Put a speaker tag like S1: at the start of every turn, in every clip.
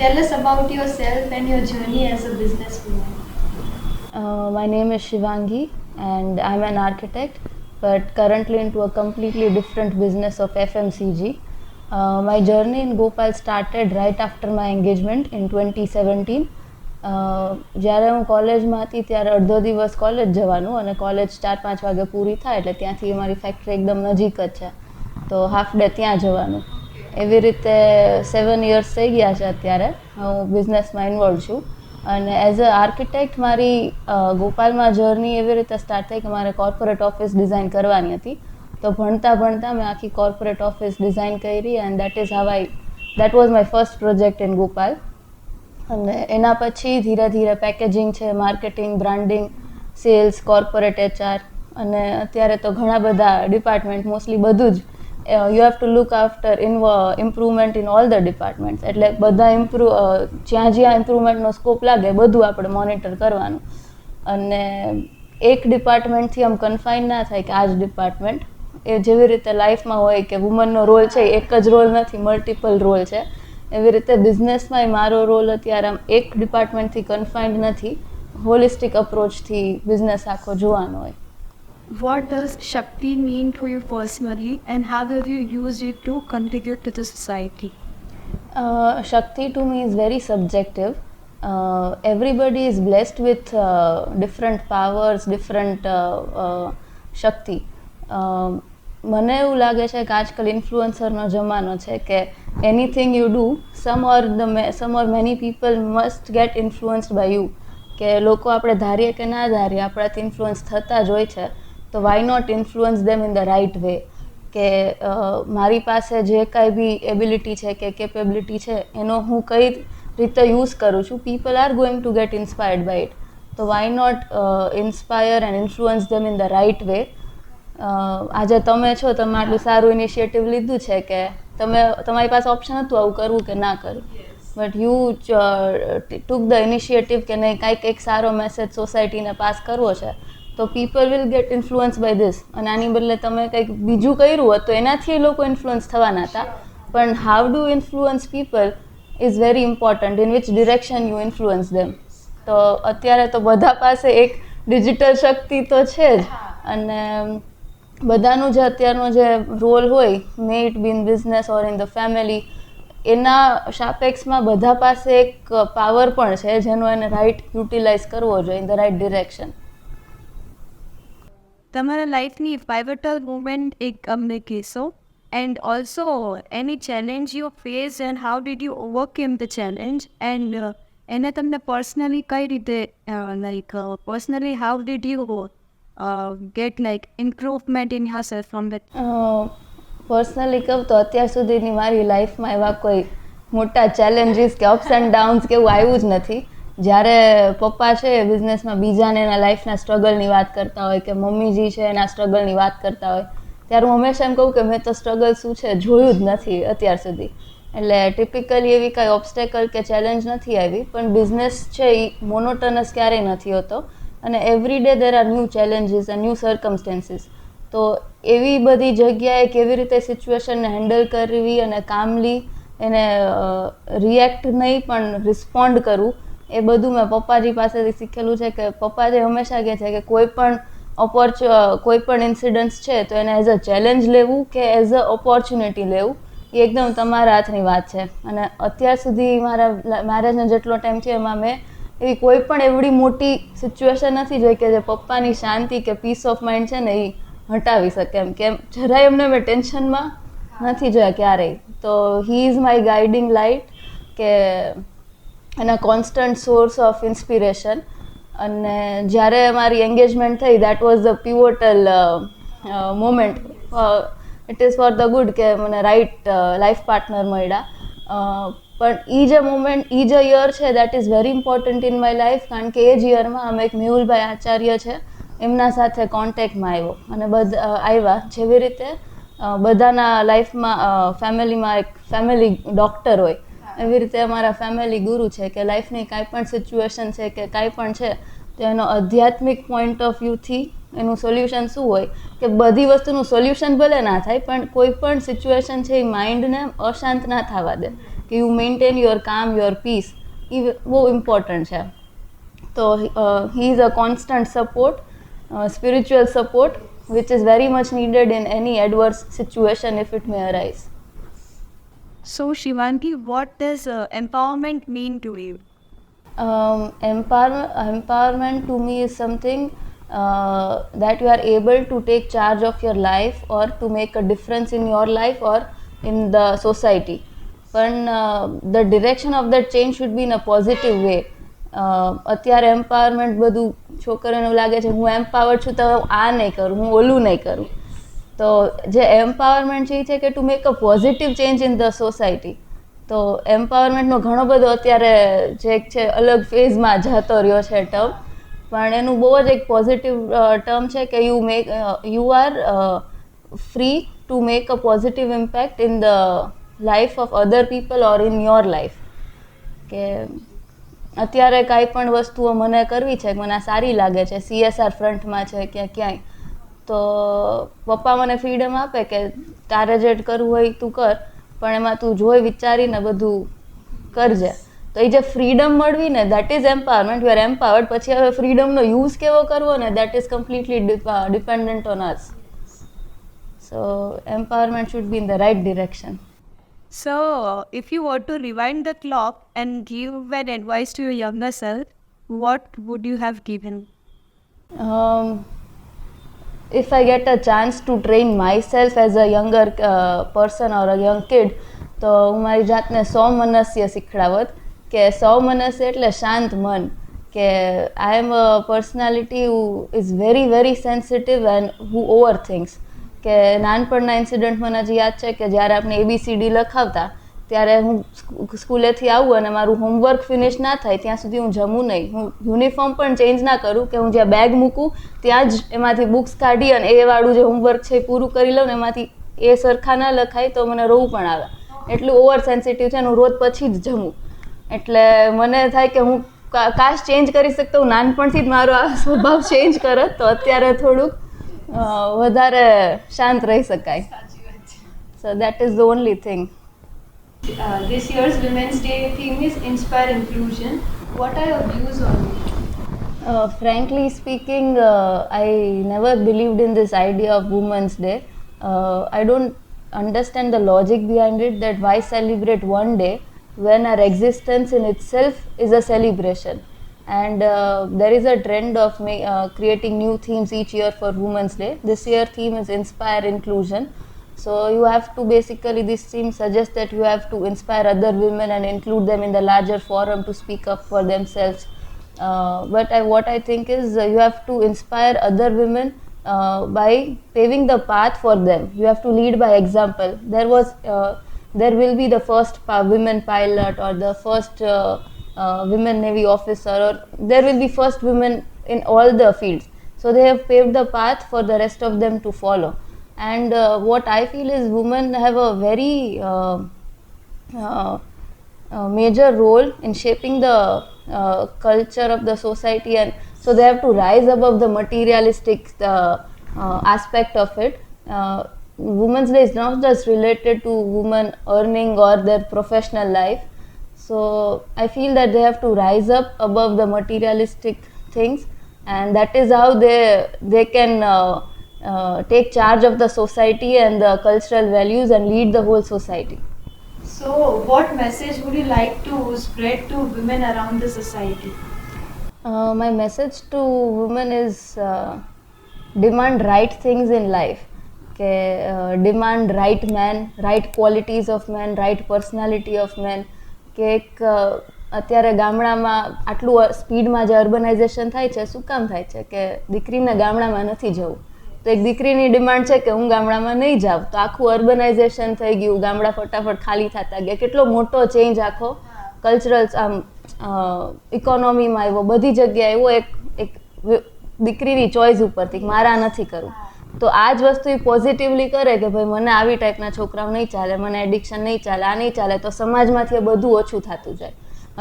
S1: Tell us about yourself and your journey as a businesswoman.
S2: My name is Shivangi and I'm an architect but currently into a completely different business of FMCG. My journey in Gopal started right after my engagement in 2017. જ્યારે હું કોલેજમાં હતી ત્યારે અડધો દિવસ college જવાનું અને college 4-5 વાગે પૂરી થાય એટલે ત્યાંથી અમારી ફેક્ટરી એકદમ નજીક જ છે તો હાફ ડે ત્યાં જવાનું. એવી રીતે 7 years થઈ ગયા છે અત્યારે હું બિઝનેસમાં ઇન્વોલ્વ છું. અને એઝ અ આર્કિટેક્ટ મારી ગોપાલમાં જર્ની એવી રીતે સ્ટાર્ટ થઈ કે મારે કોર્પોરેટ ઓફિસ ડિઝાઇન કરવાની હતી. તો ભણતા મેં આખી કોર્પોરેટ ઓફિસ ડિઝાઇન કરી and that was my first project in Gopal. અને એના પછી ધીરે ધીરે પેકેજિંગ છે, marketing, branding, sales, corporate HR અને અત્યારે તો ઘણા બધા ડિપાર્ટમેન્ટ, મોસ્ટલી બધું જ you have to look after improvement in all the departments. એટલે બધા જ્યાં ઇમ્પ્રુવમેન્ટનો સ્કોપ લાગે બધું આપણે મોનિટર કરવાનું. અને એક ડિપાર્ટમેન્ટથી આમ કન્ફાઇન ના થાય કે આ જ ડિપાર્ટમેન્ટ. એ જેવી રીતે લાઈફમાં હોય કે વુમનનો રોલ છે એક જ રોલ નથી, મલ્ટિપલ રોલ છે. એવી રીતે બિઝનેસમાંય મારો રોલ અત્યારે આમ એક ડિપાર્ટમેન્ટથી કન્ફાઇન્ડ નથી, હોલિસ્ટિક અપ્રોચથી બિઝનેસ આખો જોવાનો હોય.
S1: What does Shakti mean to you personally, and how have you used it to contribute to the society?
S2: Shakti to me is very subjective. Everybody is blessed with different powers, different Shakti. મને એવું લાગે છે કે આજકાલ ઇન્ફ્લુઅન્સરનો જમાનો છે કે anything you do some or many people must get influenced by you. કે લોકો આપણે ધારીએ કે ના ધારીએ આપણાથી ઇન્ફ્લુઅન્સ થતા જ હોય છે. તો why not influence them in the right way. કે મારી પાસે જે કાંઈ બી એબિલિટી છે કે કેપેબિલિટી છે એનો હું કઈ રીતે યુઝ કરું છું, people are going to get inspired by it. તો why not inspire and influence them in the right way. આજે તમે છો, તમે આટલું સારું ઇનિશિયેટિવ લીધું છે કે તમારી પાસે ઓપ્શન હતું આવું કરવું કે ના કરવું, but you took the initiative કે નહીં કાંઈક એક સારો મેસેજ સોસાયટીને પાસ કરવો છે તો people will get influence by this. અને આની બદલે તમે કંઈક બીજું કર્યું હોત તો એનાથી એ લોકો ઇન્ફ્લુઅન્સ થવાના હતા. પણ how do influence people is very important, in which direction you influence them. તો અત્યારે તો બધા પાસે એક ડિજિટલ શક્તિ તો છે જ. અને બધાનું જે અત્યારનો જે રોલ હોય, may it be in business or in the family, એના સાપેક્ષમાં બધા પાસે એક પાવર પણ છે જેનો એને રાઇટ યુટિલાઇઝ કરવો જોઈએ ઇન ધ રાઇટ ડિરેક્શન.
S1: તમારા લાઈફની pivotal moment એક અમને કહેશો, and also any challenge you faced and how did you overcome the challenge, and એને તમને પર્સનલી કઈ રીતે personally how did you get like improvement in yourself from that?
S2: Personally કહું તો અત્યાર સુધીની મારી લાઈફમાં એવા કોઈ મોટા ચેલેન્જીસ કે અપ્સ એન્ડ ડાઉન્સ કે એવું આવ્યું જ નથી. જ્યારે પપ્પા છે બિઝનેસમાં બીજાને એના લાઈફના સ્ટ્રગલની વાત કરતા હોય કે મમ્મીજી છે એના સ્ટ્રગલની વાત કરતા હોય ત્યારે હું હંમેશા એમ કહું કે મેં તો સ્ટ્રગલ શું છે જોયું જ નથી અત્યાર સુધી. એટલે ટિપિકલી એવી કાંઈ ઓબ્સ્ટેકલ કે ચેલેન્જ નથી આવી. પણ બિઝનેસ છે એ મોનોટનસ ક્યારેય નથી હોતો અને every day there are new challenges and new સર્કમસ્ટેન્સીસ. તો એવી બધી જગ્યાએ કેવી રીતે સિચ્યુએશનને હેન્ડલ કરવી અને કામલી એને રિએક્ટ નહીં પણ રિસ્પોન્ડ કરવું, એ બધું મેં પપ્પાજી પાસેથી શીખેલું છે. કે પપ્પાજી હંમેશા કહે છે કે કોઈ પણ ઇન્સિડન્ટ્સ છે તો એને એઝ અ ચેલેન્જ લેવું કે એઝ અ ઓપોર્ચ્યુનિટી લેવું એ એકદમ તમારા હાથની વાત છે. અને અત્યાર સુધી મારા મેરેજનો જેટલો ટાઈમ છે એમાં મેં એવી કોઈ પણ એવડી મોટી સિચ્યુએશન નથી જોઈ કે જે પપ્પાની શાંતિ કે પીસ ઓફ માઇન્ડ છે ને એ હટાવી શકે. એમ કે જરાય એમને મેં ટેન્શનમાં નથી જોયા ક્યારેય. તો he is my guiding light કે એના કોન્સ્ટન્ટ સોર્સ ઓફ ઇન્સ્પિરેશન. અને જ્યારે મારી એન્ગેજમેન્ટ થઈ that was the pivotal moment. It is for the good કે મને રાઇટ લાઈફ પાર્ટનર મળ્યા. પણ એ જે મોમેન્ટ, એ જે યર છે that is very important in my life. કારણ કે એ જ યરમાં અમે એક મેહુલભાઈ આચાર્ય છે એમના સાથે કોન્ટેક્ટમાં આવ્યા. જેવી રીતે બધાના લાઈફમાં ફેમિલીમાં એક ફેમિલી ડૉક્ટર હોય એવી રીતે અમારા ફેમિલી ગુરુ છે કે લાઈફની કાંઈ પણ સિચ્યુએશન છે કે કાંઈ પણ છે તો એનો આધ્યાત્મિક પોઈન્ટ ઓફ વ્યૂથી એનું સોલ્યુશન શું હોય કે બધી વસ્તુનું સોલ્યુશન ભલે ના થાય પણ કોઈ પણ સિચ્યુએશન છે એ માઇન્ડને અશાંત ના થવા દે. કે યુ મેન્ટેન યોર કામ, યોર પીસ, એ બહુ ઇમ્પોર્ટન્ટ છે. તો he is a constant support, spiritual support, which is very much needed in any adverse situation if it may arise.
S1: So, Shivangi, what does empowerment mean to you?
S2: Empowerment to me is something that you are able to take charge of your life or to make a difference in your life or in the society. But the direction of that change should be in a positive way. અત્યારે empowerment બધું છોકરીઓને એવું લાગે છે હું empowered છું તો આ નહીં કરું, હું ઓલું નહીં કરું. તો જે એમ્પાવરમેન્ટ છે એ છે કે to make a positive change in the society. તો એમ્પાવરમેન્ટનો ઘણો બધો અત્યારે જે છે અલગ ફેઝમાં જતો રહ્યો છે ટર્મ, પણ એનું બહુ જ એક પોઝિટિવ ટર્મ છે કે you are free to make a positive impact in the life of other people or in your life. કે અત્યારે કાંઈ પણ વસ્તુઓ મને કરવી છે, મને આ સારી લાગે છે, CSR ફ્રન્ટમાં છે ક્યાંય, તો પપ્પા મને ફ્રીડમ આપે કે તારે જે કરવું હોય તું કર, પણ એમાં તું જોઈ વિચારીને બધું કરજે. તો એ જે ફ્રીડમ મળવી ને, that is empowerment. You are empowered. પછી હવે ફ્રીડમનો યુઝ કેવો કરવો ને, that is completely dependent on us. So empowerment should be in the right direction.
S1: So, if you were to rewind the clock and give an advice to your younger self, what would you have given?
S2: If I get a chance to train myself as a younger person or a young kid, તો હું મારી જાતને સૌમનસ્ય શીખડાવત. કે સૌમનસ્ય એટલે શાંત મન. કે I am a personality who is very very sensitive and who over things. કે નાનપણના ઇન્સિડન્ટ મને હજી યાદ છે કે જ્યારે આપણે ABCD લખાવતા ત્યારે હું સ્કૂલેથી આવું અને મારું હોમવર્ક ફિનિશ ના થાય ત્યાં સુધી હું જમું નહીં. હું યુનિફોર્મ પણ ચેન્જ ના કરું, કે હું જ્યાં બેગ મૂકું ત્યાં જ એમાંથી બુક્સ કાઢી અને એ વાળું જે હોમવર્ક છે એ પૂરું કરી લઉં ને એમાંથી એ સરખા ના લખાય તો મને રોવું પણ આવે. એટલું ઓવર સેન્સિટિવ છે અને હું રોજ પછી જ જમું. એટલે મને થાય કે હું કાશ ચેન્જ કરી શકતો, હું નાનપણથી જ મારો આ સ્વભાવ ચેન્જ કરત તો અત્યારે થોડુંક વધારે શાંત રહી શકાય. So that is the only thing.
S3: This year's Women's Day theme is Inspire Inclusion. What are your views on it?
S2: Frankly speaking, I never believed in this idea of Women's Day. I don't understand the logic behind it, that why celebrate one day when our existence in itself is a celebration. And there is a trend of creating new themes each year for Women's Day. This year theme is Inspire Inclusion. So you have to basically, this theme suggests that you have to inspire other women and include them in the larger forum to speak up for themselves. But what I think is you have to inspire other women by paving the path for them. You have to lead by example. There will be the first women pilot or the first women Navy officer, or there will be first women in all the fields. So they have paved the path for the rest of them to follow. And what I feel is women have a very major role in shaping the culture of the society, and so they have to rise above the materialistic aspect of it. Women's Day is not just related to women earning or their professional life. So I feel that they have to rise up above the materialistic things, and that is how they can take charge of the society and the cultural values and lead the whole society.
S3: So, what message would you like to spread to women around the society?
S2: My message to women is demand right things in life. Demand right man, right qualities of men, right personality of men. કે એક અત્યારે ગામડામાં આટલું સ્પીડમાં જે urbanisation થાય છે, શું કામ થાય છે કે દીકરીને ગામડામાં નથી જવું. તો એક દીકરીની ડિમાન્ડ છે કે હું ગામડામાં નહીં જાઉં, તો આખું અર્બનાઇઝેશન થઈ ગયું, ગામડા ફટાફટ ખાલી થતા ગયા. કેટલો મોટો ચેન્જ આખો કલ્ચરલ આમ ઇકોનોમીમાં આવ્યો, બધી જગ્યાએ એવો એક દીકરીની ચોઇસ ઉપરથી મારા નથી કરવું. તો આ જ વસ્તુ એ પોઝિટિવલી કરે કે ભાઈ મને આવી ટાઈપના છોકરાઓ નહીં ચાલે, મને એડિક્શન નહીં ચાલે, આ નહીં ચાલે, તો સમાજમાંથી એ બધું ઓછું થતું જાય.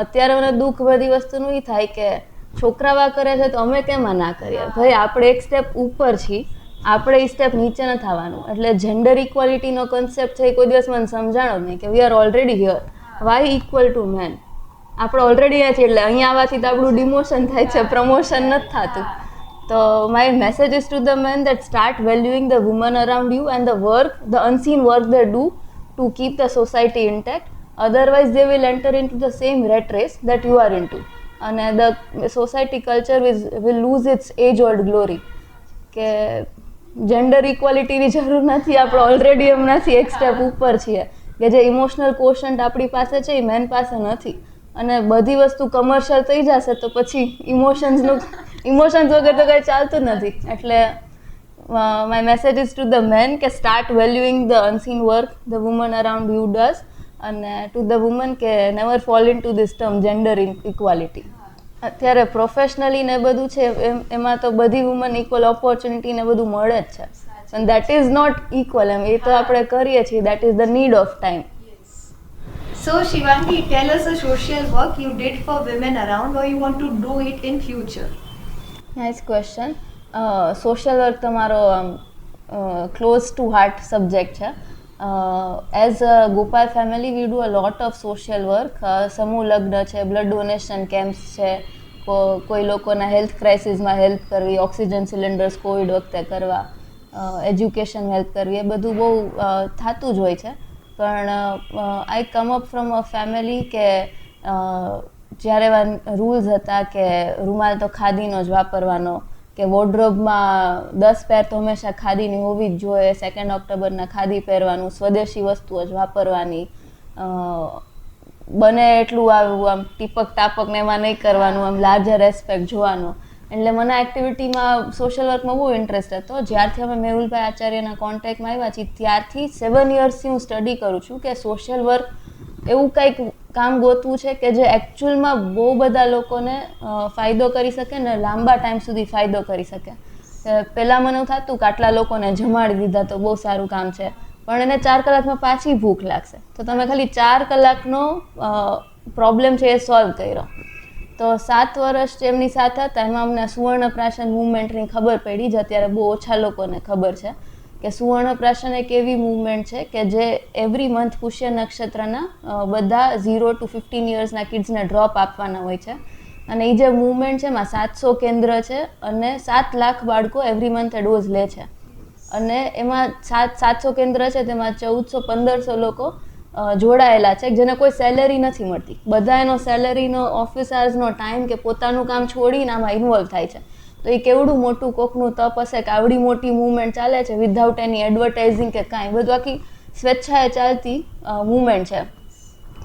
S2: અત્યારે મને દુઃખ બધી વસ્તુનું એ થાય કે છોકરાવા કરે છે તો અમે કેમ ના કરીએ. ભાઈ આપણે એક સ્ટેપ ઉપર છીએ, આપણે એ સ્ટેપ નીચે નથી આવવાનું. એટલે જેન્ડર ઇક્વાલિટીનો કોન્સેપ્ટ છે એ કોઈ દિવસ મને સમજાણો જ નહીં કે we are already here. Why equal to man. આપણે ઓલરેડી અહીંયા છીએ એટલે અહીંયા આવવાથી તો આપણું ડિમોશન થાય છે, પ્રમોશન નથી થતું. તો my message is to the man that start valuing the woman around you and the work, the unseen work they do to keep the society intact. Otherwise they will enter into the same rat race that you are into, અને the society culture will lose its age old glory. કે gender ઇક્વાલિટીની જરૂર નથી, આપણે already એમનાથી એક step ઉપર છીએ. કે જે ઇમોશનલ કોશન્ટ આપણી પાસે છે એ મેન પાસે નથી, અને બધી વસ્તુ કમર્શિયલ થઈ જશે તો પછી ઇમોશન્સ વગર તો કંઈ ચાલતું નથી. એટલે my message is to the man કે start valuing the unseen work the woman around you does, અને ટુ ધ વુમન કે never fall into this term gender equality. અત્યારે પ્રોફેશનલી ને બધું છે એમાં તો બધી વુમન ઇક્વલ ઓપોર્ચ્યુનિટી ને બધું મળે જ છે, and that is not equal. એ તો આપણે કરીએ છીએ, that is the need of time.
S3: So Shivangi, tell us a social work you did for women around or you want to do it in future.
S2: Nice question. Social work તમારો close to heart subject છે. As a Gopal family we do a lot of social work. સમૂહ લગ્ન છે, blood donation camps છે, કોઈ લોકોના health ક્રાઇસિસમાં help કરવી, oxygen cylinders Covid વખતે કરવા, એજ્યુકેશન હેલ્પ કરવી, એ બધું બહુ થતું જ હોય છે. પણ I come up from a family કે જ્યારે એવા રૂલ્સ હતા કે રૂમાલ તો ખાદીનો જ વાપરવાનો, કે વોર્ડરોબમાં 10 પેર તો હંમેશા ખાદીની હોવી જ જોઈએ, 2 ઓક્ટોબરના ખાદી પહેરવાનું, સ્વદેશી વસ્તુઓ જ વાપરવાની, બને એટલું આમ ટીપક ટાપક ને એમાં નહીં કરવાનું, આમ લાર્જર એસ્પેક્ટ જોવાનો. એટલે મને એક્ટિવિટીમાં સોશિયલ વર્કમાં બહુ ઇન્ટરેસ્ટ હતો. જ્યારથી અમે મેહુલભાઈ આચાર્યના કોન્ટેક્ટમાં આવ્યા છીએ ત્યારથી 7 યર્સથી હું સ્ટડી કરું છું કે સોશિયલ વર્ક એવું કંઈક કામ ગોતવું છે કે જે એકચ્યુઅલમાં બહુ બધા લોકોને ફાયદો કરી શકે ને લાંબા ટાઈમ સુધી ફાયદો કરી શકે. પહેલાં મને એવું થતું કે આટલા લોકોને જમાડી દીધા તો બહુ સારું કામ છે, પણ એને 4 કલાકમાં પાછી ભૂખ લાગશે, તો તમે ખાલી 4 કલાકનો પ્રોબ્લેમ છે એ સોલ્વ કર્યો. તો 7 વર્ષ એમની સાથે હતા, એમાં અમને સુવર્ણપ્રાશન મુવમેન્ટની ખબર પડી, જે અત્યારે બહુ ઓછા લોકોને ખબર છે કે સુવર્ણપ્રાશન એક એવી મુવમેન્ટ છે કે જે એવરી મંથ પુષ્ય નક્ષત્રના બધા 0 to 15 યર્સના કિડ્સને ડ્રોપ આપવાના હોય છે. અને એ જે મુવમેન્ટ છે એમાં 700 કેન્દ્ર છે અને 7 લાખ બાળકો એવરી મંથે ડોઝ લે છે. અને એમાં 700 કેન્દ્ર છે, તેમાં 1400-1500 લોકો જોડાયેલા છે જેને કોઈ સેલેરી નથી મળતી. બધા એનો સેલેરીનો, ઓફિસ આવર્સનો ટાઈમ કે પોતાનું કામ છોડીને આમાં ઇન્વોલ્વ થાય છે. તો એ કેવડું મોટું કોકનું તપ હશે કે આવડી મોટી મુવમેન્ટ ચાલે છે વિધાઉટ એની એડવર્ટાઇઝિંગ કે કાંઈ, બધું આખી સ્વેચ્છાએ ચાલતી મુવમેન્ટ છે.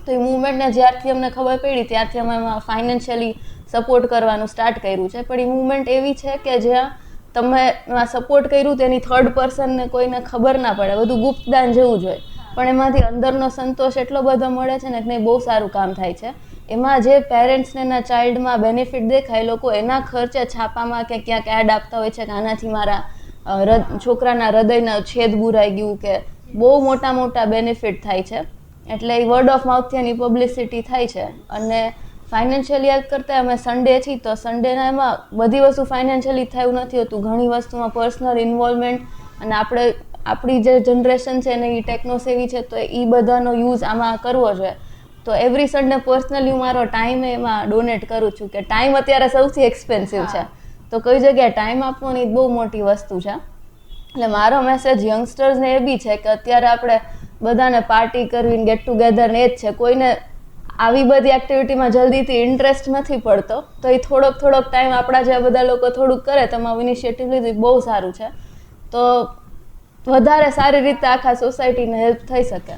S2: તો એ મુવમેન્ટને જ્યારથી અમને ખબર પડી ત્યારથી અમે એમાં ફાઇનાન્શિયલી સપોર્ટ કરવાનું સ્ટાર્ટ કર્યું છે. પણ એ મુવમેન્ટ એવી છે કે જ્યાં તમે એમાં સપોર્ટ કર્યું તેની થર્ડ પર્સનને કોઈને ખબર ના પડે, બધું ગુપ્તદાન જેવું જ હોય, પણ એમાંથી અંદરનો સંતોષ એટલો બધો મળે છે ને કે નહીં, બહુ સારું કામ થાય છે. એમાં જે પેરેન્ટ્સને એના ચાઇલ્ડમાં બેનિફિટ દેખાય, લોકો એના ખર્ચે છાપામાં કે ક્યાંક એડ આપતા હોય છે કે આનાથી મારા છોકરાના હૃદયના છેદ બુરાઈ ગયું, કે બહુ મોટા મોટા બેનિફિટ થાય છે. એટલે એ વર્ડ ઓફ માઉથથી એની પબ્લિસિટી થાય છે. અને ફાઇનાન્શિયલી હેલ્પ કરતાં અમે સન્ડે છીએ તો સન્ડેના એમાં બધી વસ્તુ ફાઇનાન્શિયલી થયું નથી હોતું, ઘણી વસ્તુમાં પર્સનલ ઇન્વોલ્વમેન્ટ, અને આપણી જે જનરેશન છે ને એ ટેકનોસેવી છે તો એ બધાનો યુઝ આમાં કરવો જોઈએ. તો એવરી સન્ડે પર્સનલી હું મારો ટાઈમ એમાં ડોનેટ કરું છું કે ટાઈમ અત્યારે સૌથી એક્સપેન્સિવ છે, તો કઈ જગ્યાએ ટાઈમ આપવાની બહુ મોટી વસ્તુ છે. એટલે મારો મેસેજ યંગસ્ટર્સને એ બી છે કે અત્યારે આપણે બધાને પાર્ટી કરવી, ગેટ ટુગેધર ને એ જ છે, કોઈને આવી બધી એક્ટિવિટીમાં જલ્દીથી ઇન્ટરેસ્ટ નથી પડતો. તો એ થોડોક ટાઈમ આપણા જેવા બધા લોકો થોડુંક કરે, તમારું ઇનિશિયેટિવ લીધું, બહુ સારું છે. તો વધારે સારી રીતે આખા સોસાયટીને હેલ્પ થઈ શકે.